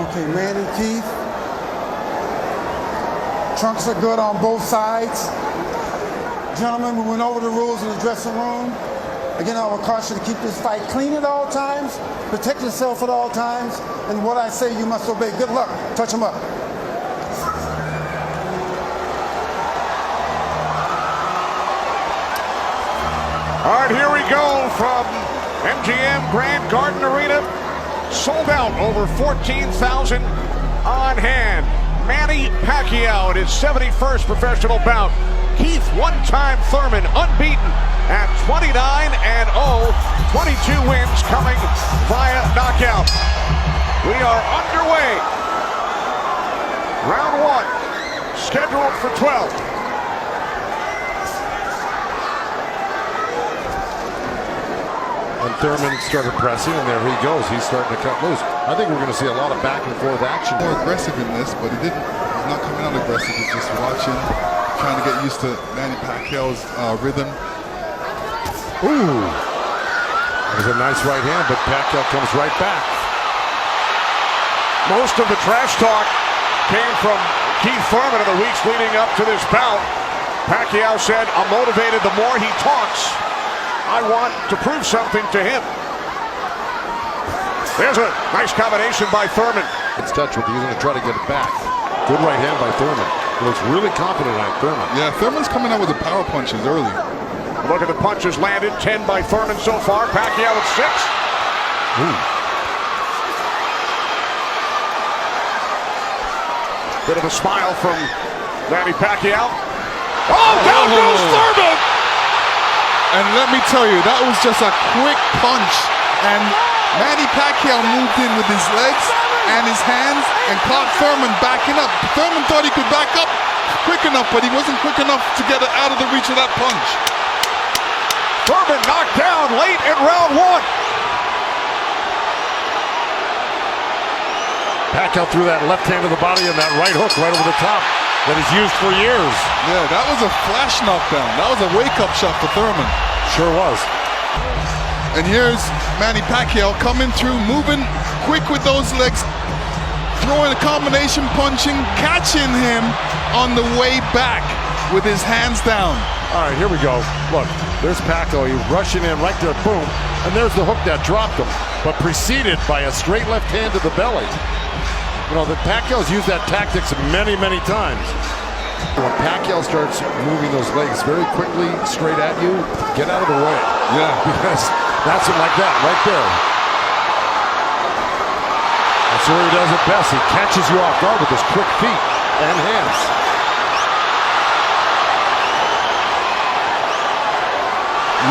Okay, Manny, Keith. Trunks are good on both sides. Gentlemen, we went over the rules in the dressing room. Again, I would caution to keep this fight clean at all times, protect yourself at all times, and what I say you must obey. Good luck. Touch them up. All right, here we go from MGM Grand Garden Arena. Sold out, over 14,000 on hand. Manny Pacquiao in his 71st professional bout. Keith, one-time Thurman, unbeaten at 29-0, 22 wins coming via knockout. We are underway. Round one, scheduled for 12. And Thurman started pressing, and there he goes. He's starting to cut loose. I think we're going to see a lot of back and forth action. More aggressive in this, but he's not coming out aggressive. He's just watching, trying to get used to Manny Pacquiao's rhythm. Ooh, that was a nice right hand, but Pacquiao comes right back. Most of the trash talk came from Keith Thurman in the weeks leading up to this bout. Pacquiao said, "I'm motivated the more he talks. I want to prove something to him." There's a nice combination by Thurman. It's touch with. He's going to try to get it back. Good right hand by Thurman. He looks really confident on Thurman. Yeah, Thurman's coming out with the power punches early. Look at the punches landed. 10 by Thurman so far. Pacquiao with 6. Ooh. Bit of a smile from Manny Pacquiao. Oh, down goes Thurman! And let me tell you, that was just a quick punch. And Manny Pacquiao moved in with his legs and his hands and caught Thurman backing up. Thurman thought he could back up quick enough, but he wasn't quick enough to get it out of the reach of that punch. Thurman knocked down late in round one. Pacquiao threw that left hand to the body and that right hook right over the top that he's used for years. Yeah, that was a flash knockdown. That was a wake-up shot for Thurman. Sure was. And here's Manny Pacquiao coming through, moving quick with those legs, throwing a combination punching, catching him on the way back with his hands down. All right, here we go. Look, there's Pacquiao. He's rushing in right there, boom. And there's the hook that dropped him, but preceded by a straight left hand to the belly. You know, the Pacquiao's used that tactics many, many times. When Pacquiao starts moving those legs very quickly straight at you, get out of the way. Yeah. Because that's it like that, right there. That's where he does it best. He catches you off guard with his quick feet and hands.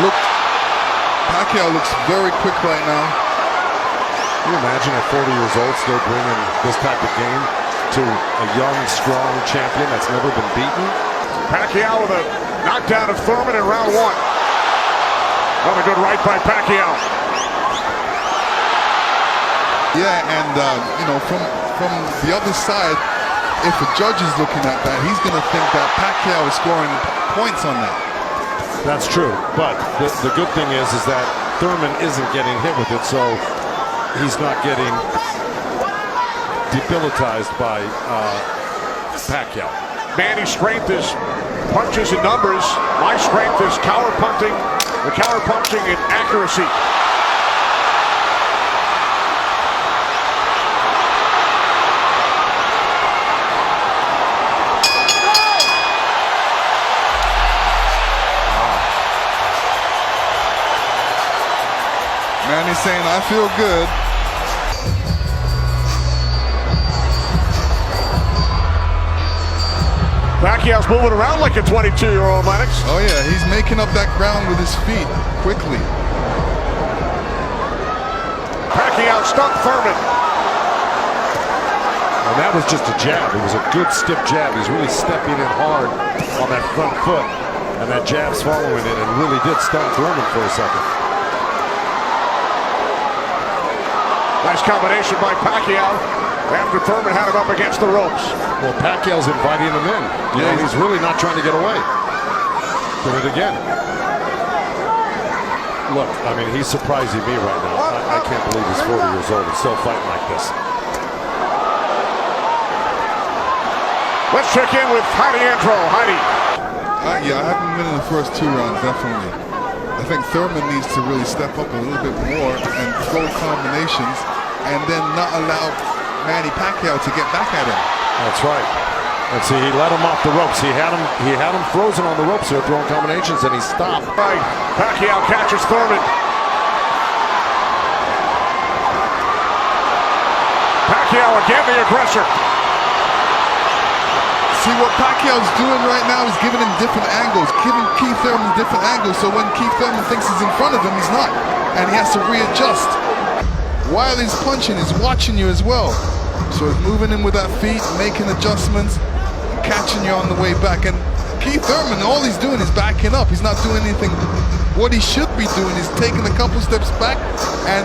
Look, Pacquiao looks very quick right now. Can you imagine at 40 years old still bringing this type of game to a young, strong champion that's never been beaten? Pacquiao with a knockdown of Thurman in round one. Another good right by Pacquiao. Yeah, and you know, from the other side, if a judge is looking at that, he's going to think that Pacquiao is scoring points on that. That's true, but the good thing is that Thurman isn't getting hit with it, so he's not getting debilitized by Pacquiao. Manny's strength is punches and numbers. My strength is counter punching and accuracy. Manny's saying, "I feel good." Pacquiao's moving around like a 22-year-old, Lennox. Oh yeah, he's making up that ground with his feet quickly. Pacquiao stunned Thurman. And that was just a jab. It was a good stiff jab. He's really stepping in hard on that front foot. And that jab's following it and really did stun Thurman for a second. Nice combination by Pacquiao after Thurman had him up against the ropes. Well, Pacquiao's inviting him in. You know, he's really not trying to get away. Did it again. Look, I mean, he's surprising me right now. I can't believe he's 40 years old and still fighting like this. Let's check in with Heidi Antro. Heidi. Yeah, I haven't been in the first 2 rounds, definitely. I think Thurman needs to really step up a little bit more and throw combinations and then not allow Manny Pacquiao to get back at him. That's right. And see, he let him off the ropes. He had him frozen on the ropes here, throwing combinations, and he stopped. Right. Pacquiao catches Thurman. Pacquiao again, the aggressor. See, what Pacquiao's doing right now is giving him different angles, giving Keith Thurman different angles, so when Keith Thurman thinks he's in front of him, he's not. And he has to readjust. While he's punching, he's watching you as well. So he's moving in with that feet, making adjustments, catching you on the way back. And Keith Thurman, all he's doing is backing up. He's not doing anything. What he should be doing is taking a couple steps back and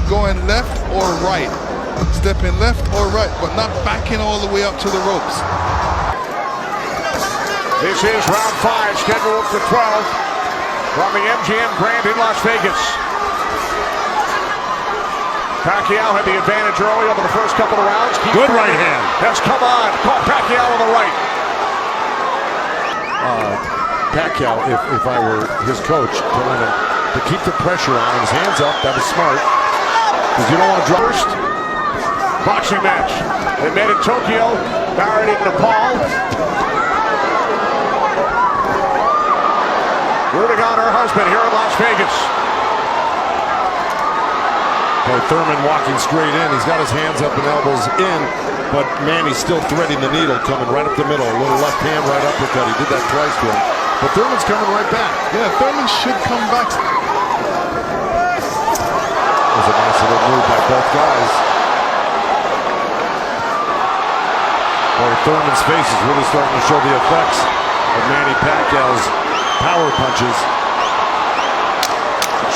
going left or right. Stepping left or right, but not backing all the way up to the ropes. This is round 5, scheduled for 12 from the MGM Grand in Las Vegas. Pacquiao had the advantage early over the first couple of rounds. Good right hand. Has come on. Caught Pacquiao on the right. Pacquiao, if I were his coach, telling him to keep the pressure on, his hands up, that was smart. Because you don't want to drop. First boxing match. They met in Tokyo, married in Nepal. Rooting on her husband here in Las Vegas. Okay, Thurman walking straight in. He's got his hands up and elbows in, but Manny's still threading the needle, coming right up the middle. A little left hand, right uppercut. He did that twice to him. But Thurman's coming right back. Yeah, Thurman should come back. It was a nice little move by both guys. Well, Thurman's face is really starting to show the effects of Manny Pacquiao's power punches.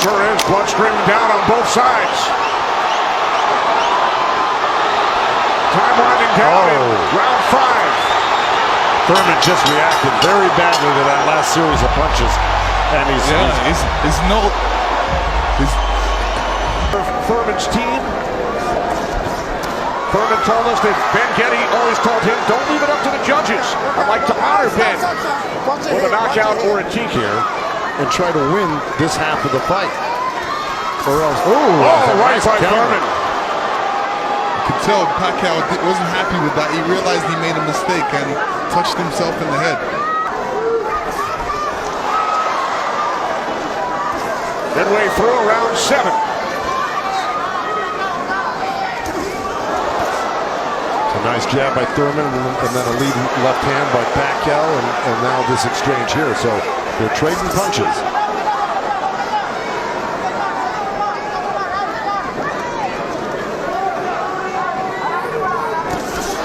Sure is. Blood streaming down on both sides. Time winding down in round 5. Thurman just reacted very badly to that last series of punches. And he's Thurman's team. Thurman told us that Ben Getty always told him, don't leave it up to the judges. I'd like to honor Ben with a knockout or a TKO here and try to win this half of the fight. Or else, right by Thurman. You could tell Pacquiao wasn't happy with that. He realized he made a mistake and touched himself in the head. Midway through round 7. A nice jab by Thurman, and then a lead left hand by Pacquiao, and now this exchange here. So they're trading punches.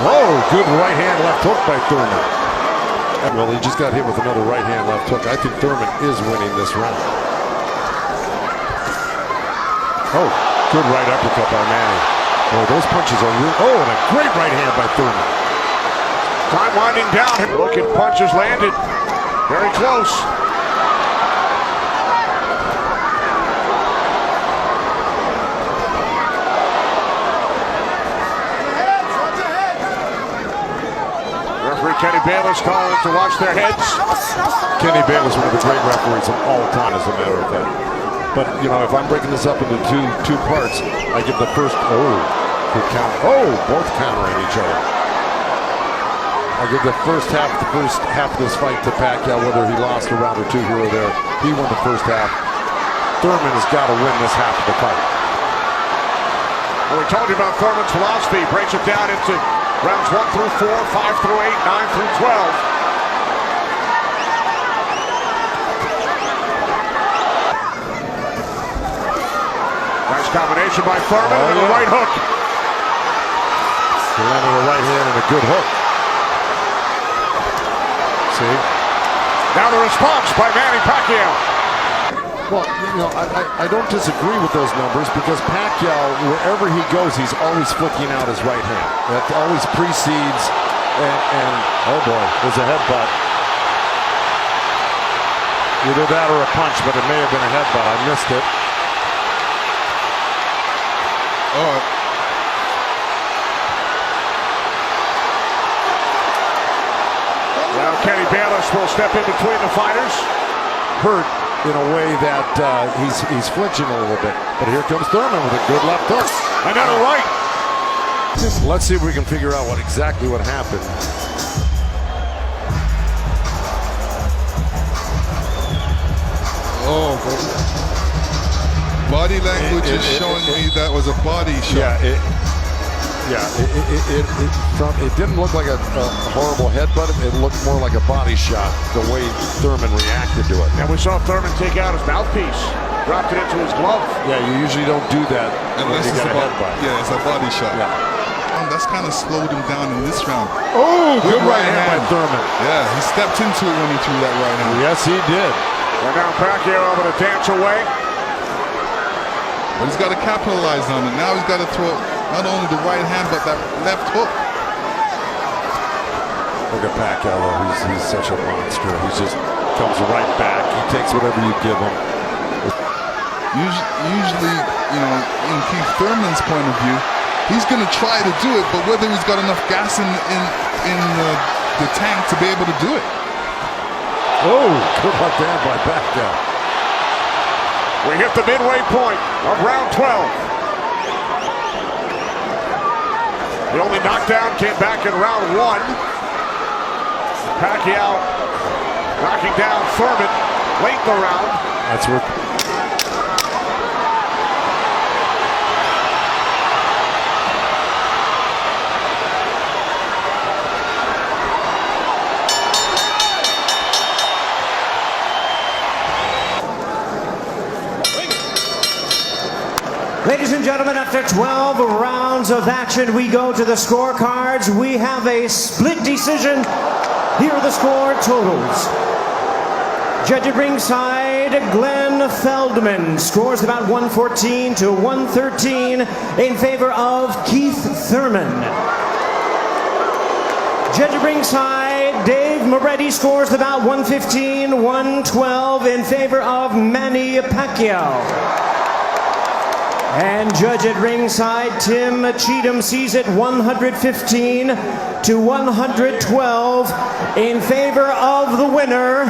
Oh, good right hand left hook by Thurman. Well, he just got hit with another right hand left hook. I think Thurman is winning this round. Oh, good right uppercut by Manny. Oh, those punches are real. Oh, and a great right hand by Thurman. Time winding down. Look at punches landed. Very close. Referee Kenny Bayless calling to watch their heads. Kenny Bayless, one of the great referees of all time, as a matter of fact. But, you know, if I'm breaking this up into two parts, I give the first, good count. Both countering each other. I give the first half of this fight to Pacquiao, whether he lost a round or two here or there. He won the first half. Thurman has got to win this half of the fight. Well, we told you about Thurman's philosophy. Breaks it down into rounds 1 through 4, 5 through 8, 9 through 12. Nice combination by Thurman with a right hook. He landed a right hand and a good hook. See? Now the response by Manny Pacquiao. Well, you know, I don't disagree with those numbers because Pacquiao, wherever he goes, he's always flicking out his right hand. That always precedes, and oh boy, there's a headbutt. Either that or a punch, but it may have been a headbutt. I missed it. Kenny Bayless will step in between the fighters. Hurt in a way that he's flinching a little bit. But here comes Thurman with a good left hook. Another right. Let's see if we can figure out exactly what happened. Oh, body language is showing me that was a body shot. It didn't look like a horrible headbutt. It looked more like a body shot, the way Thurman reacted to it. And we saw Thurman take out his mouthpiece, dropped it into his glove. Yeah, you usually don't do that unless you got a headbutt. Yeah, it's a body shot. Yeah. That's kind of slowed him down in this round. Oh, good right hand by hand. Thurman. Yeah, he stepped into it when he threw that right hand. Yes, he did. And now Pacquiao able to dance away. But he's got to capitalize on it. Now he's got to throw not only the right hand, but that left hook. Look at Pacquiao, though. He's such a monster. He just comes right back. He takes whatever you give him. Usually, you know, in Keith Thurman's point of view, he's going to try to do it, but whether he's got enough gas in the tank to be able to do it. Oh, good left hand by Pacquiao. We hit the midway point of round 12. The only knockdown came back in round 1. Pacquiao knocking down Thurman late in the round. That's where. Ladies and gentlemen, after 12 rounds of action, we go to the scorecards. We have a split decision. Here are the score totals. Judge at ringside, Glenn Feldman scores about 114 to 113 in favor of Keith Thurman. Judge at ringside, Dave Moretti scores about 115-112 in favor of Manny Pacquiao. And judge at ringside, Tim Cheatham sees it 115 to 112 in favor of the winner.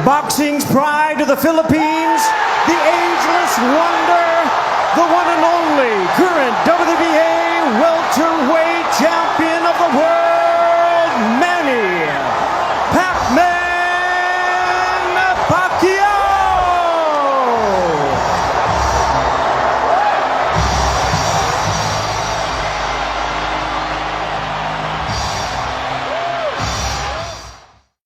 Boxing's pride of the Philippines, the ageless wonder, the one and only current